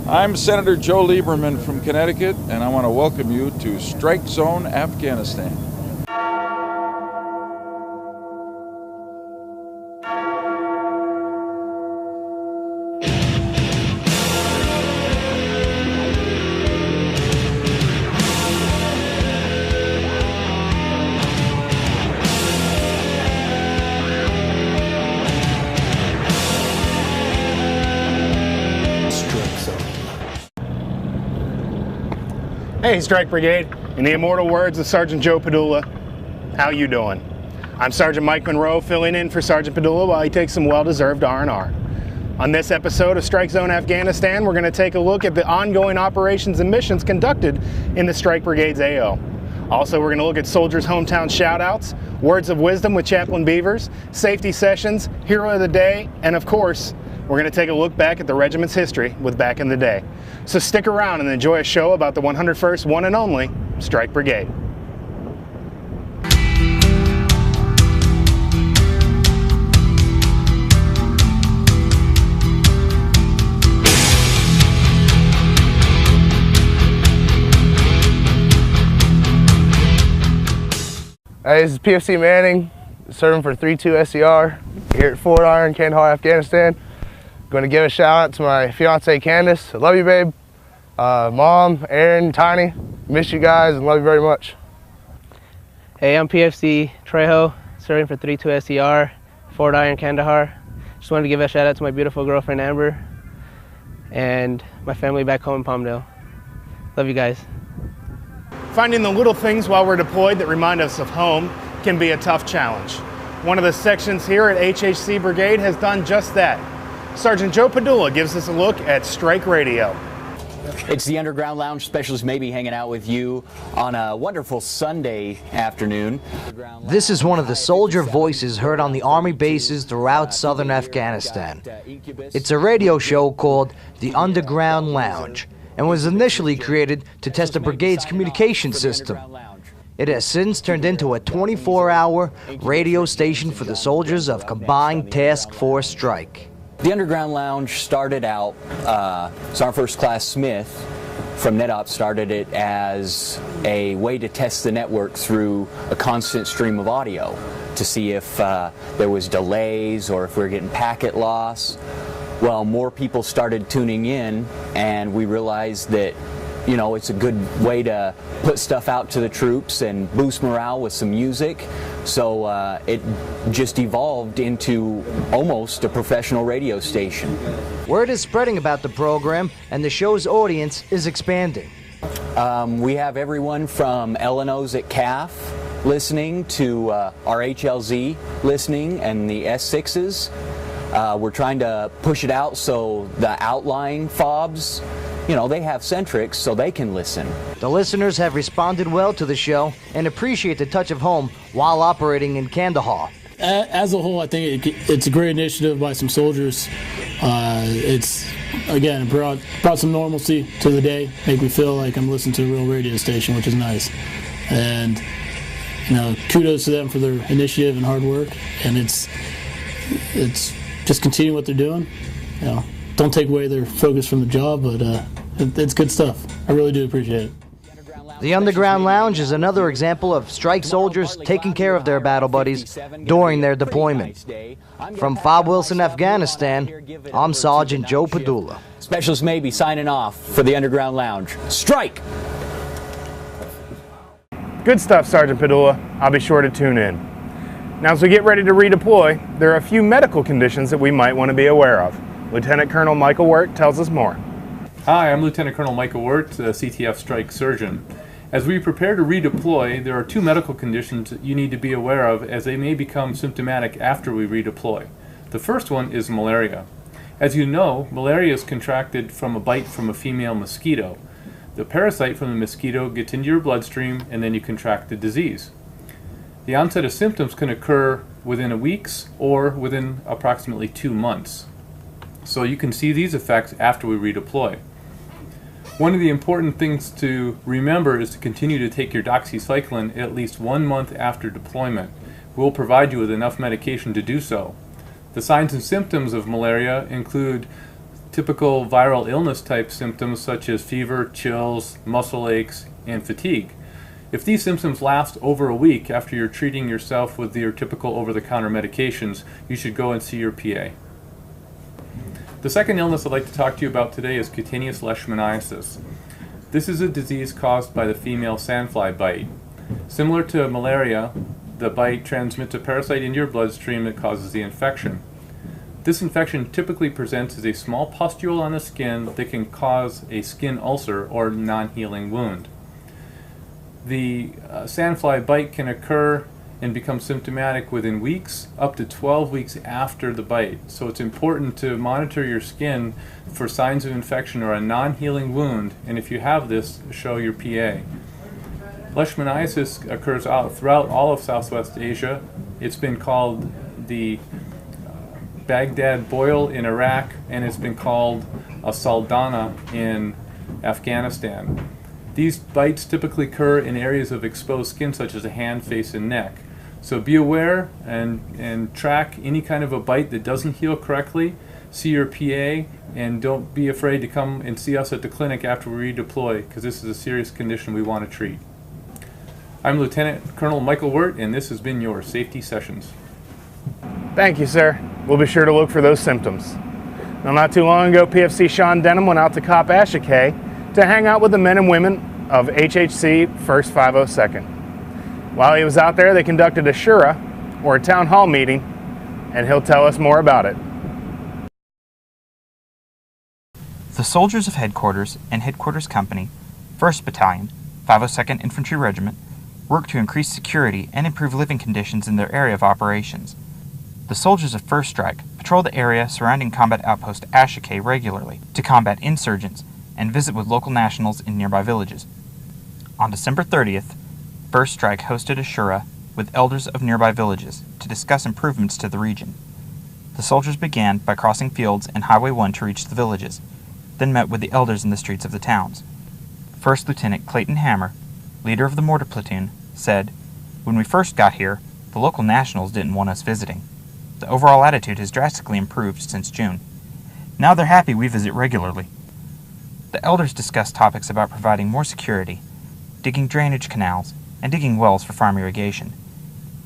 I'm Senator Joe Lieberman from Connecticut, and I want to welcome you to Strike Zone Afghanistan. Hey, Strike Brigade. In the immortal words of Sergeant Joe Padula, how you doing? I'm Sergeant Mike Monroe, filling in for Sergeant Padula while he takes some well-deserved R&R. On this episode of Strike Zone Afghanistan, we're going to take a look at the ongoing operations and missions conducted in the Strike Brigade's AO. Also, we're going to look at soldiers' hometown shout-outs, words of wisdom with Chaplain Beavers, safety sessions, hero of the day, and of course, we're going to take a look back at the regiment's history with Back in the Day. So stick around and enjoy a show about the 101st one and only Strike Brigade. Hey, this is PFC Manning, serving for 3-2 SER here at Fort Iron, Kandahar, Afghanistan. Going to give a shout out to my fiance Candace. I love you, babe. Mom, Aaron, Tiny, miss you guys and love you very much. Hey, I'm PFC Trejo, serving for 3-2 SER, Fort Iron, Kandahar. Just wanted to give a shout out to my beautiful girlfriend Amber and my family back home in Palmdale. Love you guys. Finding the little things while we're deployed that remind us of home can be a tough challenge. One of the sections here at HHC Brigade has done just that. Sergeant Joe Padula gives us a look at Strike Radio. It's the Underground Lounge. Specialist maybe hanging out with you on a wonderful Sunday afternoon. This is one of the soldier voices heard on the Army bases throughout southern Afghanistan. It's a radio show called the Underground Lounge and was initially created to test the brigade's communication system. It has since turned into a 24-hour radio station for the soldiers of Combined Task Force Strike. The Underground Lounge started out, Sergeant First Class Smith from NetOps started it as a way to test the network through a constant stream of audio to see if there was delays or if we were getting packet loss. Well, more people started tuning in and we realized that, you know, it's a good way to put stuff out to the troops and boost morale with some music. So it just evolved into almost a professional radio station. Word is spreading about the program and the show's audience is expanding. We have everyone from LNOs at CAF listening to our HLZ listening and the S6s. We're trying to push it out so the outlying FOBs, you know, they have Centrics so they can listen. The listeners have responded well to the show and appreciate the touch of home while operating in Kandahar. As a whole, I think it's a great initiative by some soldiers. It's, again, brought some normalcy to the day, make me feel like I'm listening to a real radio station, which is nice. And, you know, kudos to them for their initiative and hard work. And it's just continue what they're doing. You know, don't take away their focus from the job, but it's good stuff. I really do appreciate it. The Underground Lounge is another example of strike soldiers taking care of their battle buddies during their deployment. From Fob Wilson, Afghanistan, I'm Sergeant Joe Padula. Specialist maybe signing off for the Underground Lounge. Strike! Good stuff, Sergeant Padula. I'll be sure to tune in. Now, as we get ready to redeploy, there are a few medical conditions that we might want to be aware of. Lieutenant Colonel Michael Wirt tells us more. Hi, I'm Lieutenant Colonel Michael Wirt, CTF Strike Surgeon. As we prepare to redeploy, there are two medical conditions you need to be aware of as they may become symptomatic after we redeploy. The first one is malaria. As you know, malaria is contracted from a bite from a female mosquito. The parasite from the mosquito gets into your bloodstream and then you contract the disease. The onset of symptoms can occur within a weeks or within approximately 2 months. So you can see these effects after we redeploy. One of the important things to remember is to continue to take your doxycycline at least 1 month after deployment. We'll provide you with enough medication to do so. The signs and symptoms of malaria include typical viral illness type symptoms such as fever, chills, muscle aches, and fatigue. If these symptoms last over a week after you're treating yourself with your typical over-the-counter medications, you should go and see your PA. The second illness I'd like to talk to you about today is cutaneous leishmaniasis. This is a disease caused by the female sandfly bite. Similar to malaria, the bite transmits a parasite into your bloodstream that causes the infection. This infection typically presents as a small pustule on the skin that can cause a skin ulcer or non-healing wound. The sandfly bite can occur and become symptomatic within weeks, up to 12 weeks after the bite. So it's important to monitor your skin for signs of infection or a non-healing wound, and if you have this, show your PA. Leishmaniasis occurs throughout all of Southwest Asia. It's been called the Baghdad boil in Iraq, and it's been called a saldana in Afghanistan. These bites typically occur in areas of exposed skin such as the hand, face, and neck. So be aware and track any kind of a bite that doesn't heal correctly. See your PA, and don't be afraid to come and see us at the clinic after we redeploy, because this is a serious condition we want to treat. I'm Lieutenant Colonel Michael Wirt, and this has been your Safety Sessions. Thank you, sir. We'll be sure to look for those symptoms. Now, not too long ago, PFC Sean Denham went out to Cop Ashikay to hang out with the men and women of HHC 1st 502nd. While he was out there, they conducted a Shura, or a town hall meeting, and he'll tell us more about it. The soldiers of Headquarters and Headquarters Company, 1st Battalion, 502nd Infantry Regiment, work to increase security and improve living conditions in their area of operations. The soldiers of 1st Strike patrol the area surrounding Combat Outpost Ashikay regularly to combat insurgents and visit with local nationals in nearby villages. On December 30th, 1st Strike hosted a Shura with elders of nearby villages to discuss improvements to the region. The soldiers began by crossing fields and Highway 1 to reach the villages, then met with the elders in the streets of the towns. 1st Lieutenant Clayton Hammer, leader of the mortar platoon, said, "When we first got here, the local nationals didn't want us visiting. The overall attitude has drastically improved since June. Now they're happy we visit regularly." The elders discussed topics about providing more security, digging drainage canals, and digging wells for farm irrigation.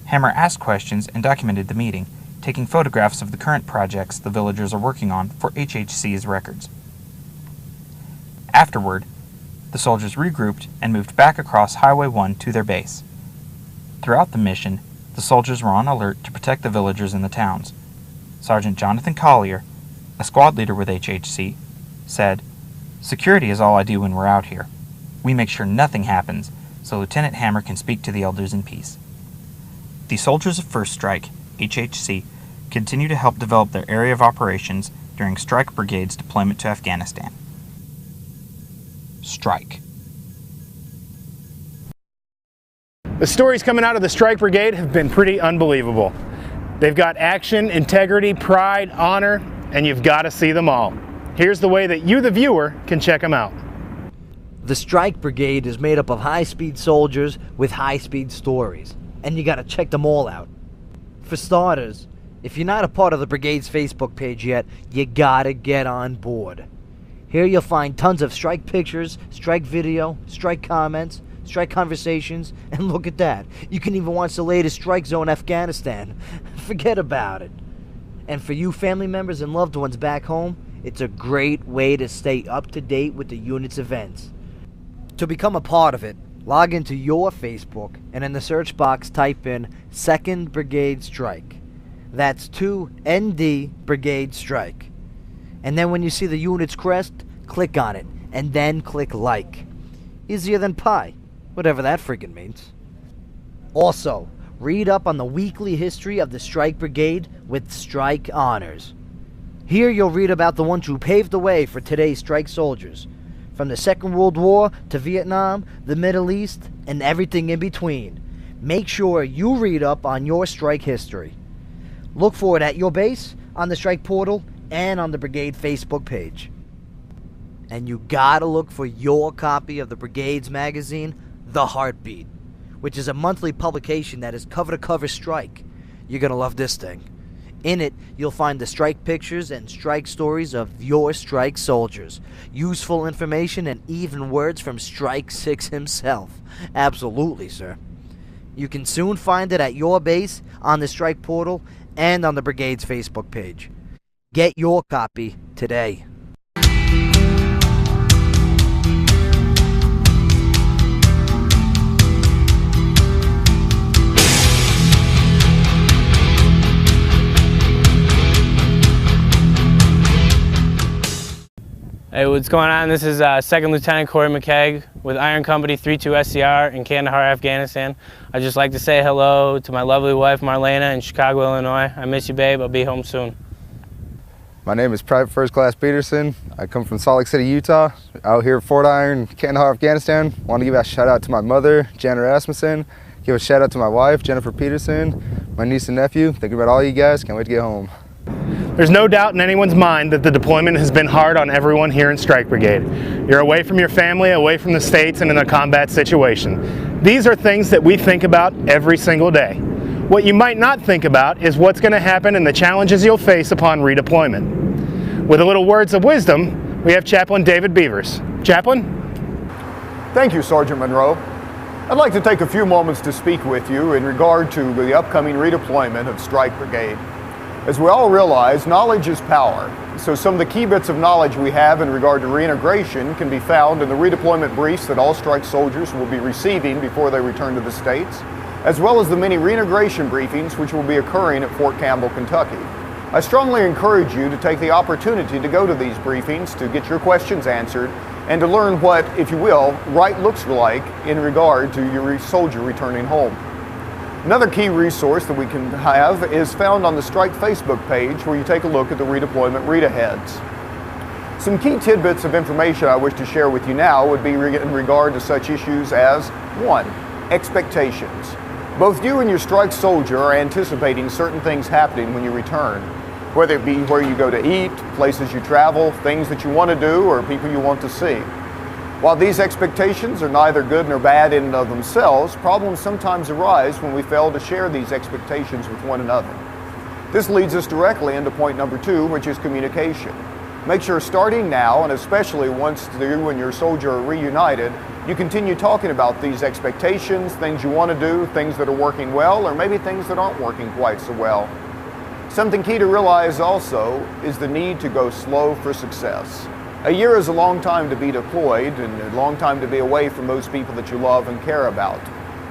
Hammer asked questions and documented the meeting, taking photographs of the current projects the villagers are working on for HHC's records. Afterward, the soldiers regrouped and moved back across Highway 1 to their base. Throughout the mission, the soldiers were on alert to protect the villagers in the towns. Sergeant Jonathan Collier, a squad leader with HHC, said, "Security is all I do when we're out here. We make sure nothing happens, so Lieutenant Hammer can speak to the elders in peace." The soldiers of 1st Strike, HHC, continue to help develop their area of operations during Strike Brigade's deployment to Afghanistan. Strike. The stories coming out of the Strike Brigade have been pretty unbelievable. They've got action, integrity, pride, honor, and you've got to see them all. Here's the way that you, the viewer, can check them out. The Strike Brigade is made up of high-speed soldiers with high-speed stories, and you gotta check them all out. For starters, if you're not a part of the Brigade's Facebook page yet, you gotta get on board. Here you'll find tons of Strike pictures, Strike video, Strike comments, Strike conversations, and look at that, you can even watch the latest Strike Zone Afghanistan. Forget about it. And for you family members and loved ones back home, it's a great way to stay up to date with the unit's events. To become a part of it, log into your Facebook and in the search box type in 2nd Brigade Strike. That's 2ND Brigade Strike. And then when you see the unit's crest, click on it, and then click like. Easier than pie, whatever that friggin' means. Also, read up on the weekly history of the Strike Brigade with Strike Honors. Here you'll read about the ones who paved the way for today's Strike soldiers, from the Second World War to Vietnam, the Middle East, and everything in between. Make sure you read up on your Strike history. Look for it at your base, on the Strike portal, and on the Brigade Facebook page. And you gotta look for your copy of the Brigade's magazine, The Heartbeat, which is a monthly publication that is cover-to-cover Strike. You're gonna love this thing. In it, you'll find the strike pictures and strike stories of your strike soldiers, useful information, and even words from Strike 6 himself. Absolutely, sir. You can soon find it at your base, on the strike portal, and on the Brigade's Facebook page. Get your copy today. Hey, what's going on? This is 2nd Lieutenant Corey McKeag with Iron Company 32 SCR in Kandahar, Afghanistan. I'd just like to say hello to my lovely wife Marlena in Chicago, Illinois. I miss you, babe. I'll be home soon. My name is Private First Class Peterson. I come from Salt Lake City, Utah, out here at Fort Iron, Kandahar, Afghanistan. Want to give a shout out to my mother, Janet Rasmussen. Give a shout out to my wife, Jennifer Peterson, my niece and nephew. Thinking about all you guys. Can't wait to get home. There's no doubt in anyone's mind that the deployment has been hard on everyone here in Strike Brigade. You're away from your family, away from the States, and in a combat situation. These are things that we think about every single day. What you might not think about is what's going to happen and the challenges you'll face upon redeployment. With a little words of wisdom, we have Chaplain David Beavers. Chaplain? Thank you, Sergeant Monroe. I'd like to take a few moments to speak with you in regard to the upcoming redeployment of Strike Brigade. As we all realize, knowledge is power. So some of the key bits of knowledge we have in regard to reintegration can be found in the redeployment briefs that all strike soldiers will be receiving before they return to the States, as well as the many reintegration briefings which will be occurring at Fort Campbell, Kentucky. I strongly encourage you to take the opportunity to go to these briefings to get your questions answered and to learn what, if you will, right looks like in regard to your soldier returning home. Another key resource that we can have is found on the Strike Facebook page, where you take a look at the redeployment read-aheads. Some key tidbits of information I wish to share with you now would be in regard to such issues as 1. Expectations. Both you and your strike soldier are anticipating certain things happening when you return, whether it be where you go to eat, places you travel, things that you want to do, or people you want to see. While these expectations are neither good nor bad in and of themselves, problems sometimes arise when we fail to share these expectations with one another. This leads us directly into point number 2, which is communication. Make sure starting now, and especially once you and your soldier are reunited, you continue talking about these expectations, things you want to do, things that are working well, or maybe things that aren't working quite so well. Something key to realize also is the need to go slow for success. A year is a long time to be deployed and a long time to be away from those people that you love and care about.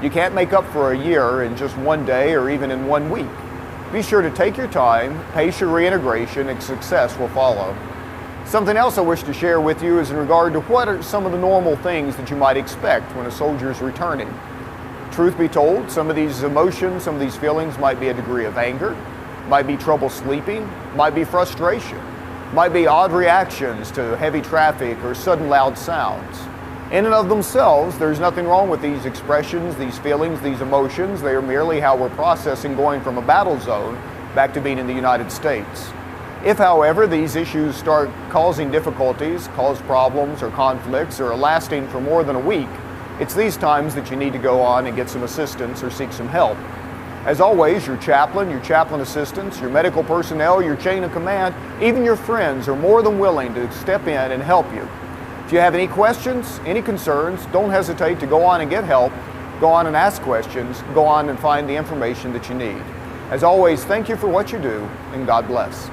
You can't make up for a year in just one day or even in 1 week. Be sure to take your time, pace your reintegration, and success will follow. Something else I wish to share with you is in regard to what are some of the normal things that you might expect when a soldier is returning. Truth be told, some of these emotions, some of these feelings might be a degree of anger, might be trouble sleeping, might be frustration, might be odd reactions to heavy traffic or sudden loud sounds. In and of themselves, there's nothing wrong with these expressions, these feelings, these emotions. They are merely how we're processing going from a battle zone back to being in the United States. If, however, these issues start causing difficulties, cause problems or conflicts, or are lasting for more than a week, it's these times that you need to go on and get some assistance or seek some help. As always, your chaplain assistants, your medical personnel, your chain of command, even your friends are more than willing to step in and help you. If you have any questions, any concerns, don't hesitate to go on and get help, go on and ask questions, go on and find the information that you need. As always, thank you for what you do, and God bless.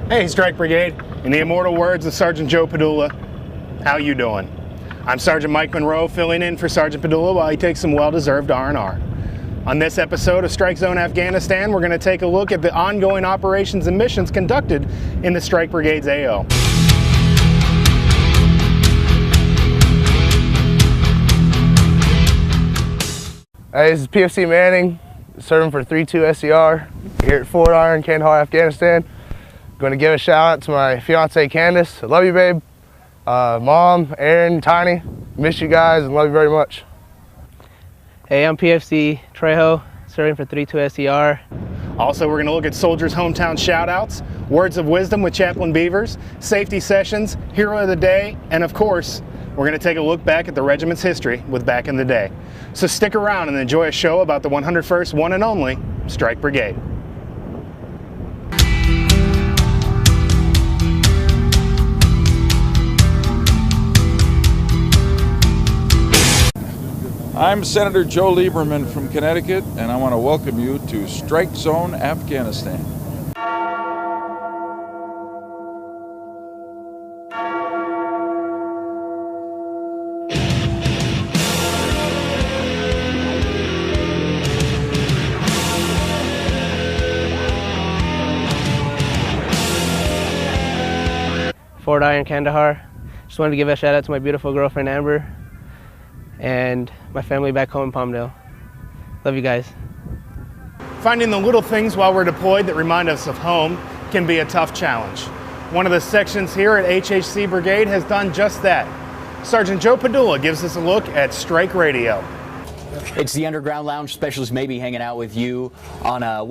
Hey, Strike Brigade. In the immortal words of Sergeant Joe Padula, how you doing? I'm Sergeant Mike Monroe, filling in for Sergeant Padula while he takes some well-deserved R&R. On this episode of Strike Zone Afghanistan, we're going to take a look at the ongoing operations and missions conducted in the Strike Brigade's AO. Hey, this is PFC Manning, serving for 32 SCR here at Fort Iron, Kandahar, Afghanistan. Going to give a shout out to my fiance Candace. I love you, babe. Mom, Aaron, Tiny, miss you guys and love you very much. Hey, I'm PFC Trejo, serving for 32 SCR. Also, we're going to look at soldiers' hometown shout-outs, words of wisdom with Chaplain Beavers, safety sessions, hero of the day, and of course, we're going to take a look back at the regiment's history with Back in the Day. So stick around and enjoy a show about the 101st one and only Strike Brigade. I'm Senator Joe Lieberman from Connecticut, and I want to welcome you to Strike Zone Afghanistan. Fort Iron, Kandahar. Just wanted to give a shout out to my beautiful girlfriend Amber and my family back home in Palmdale. Love you guys. Finding the little things while we're deployed that remind us of home can be a tough challenge. One of the sections here at HHC Brigade has done just that. Sergeant Joe Padula gives us a look at Strike Radio. It's the Underground Lounge. Specialists may be hanging out with you on a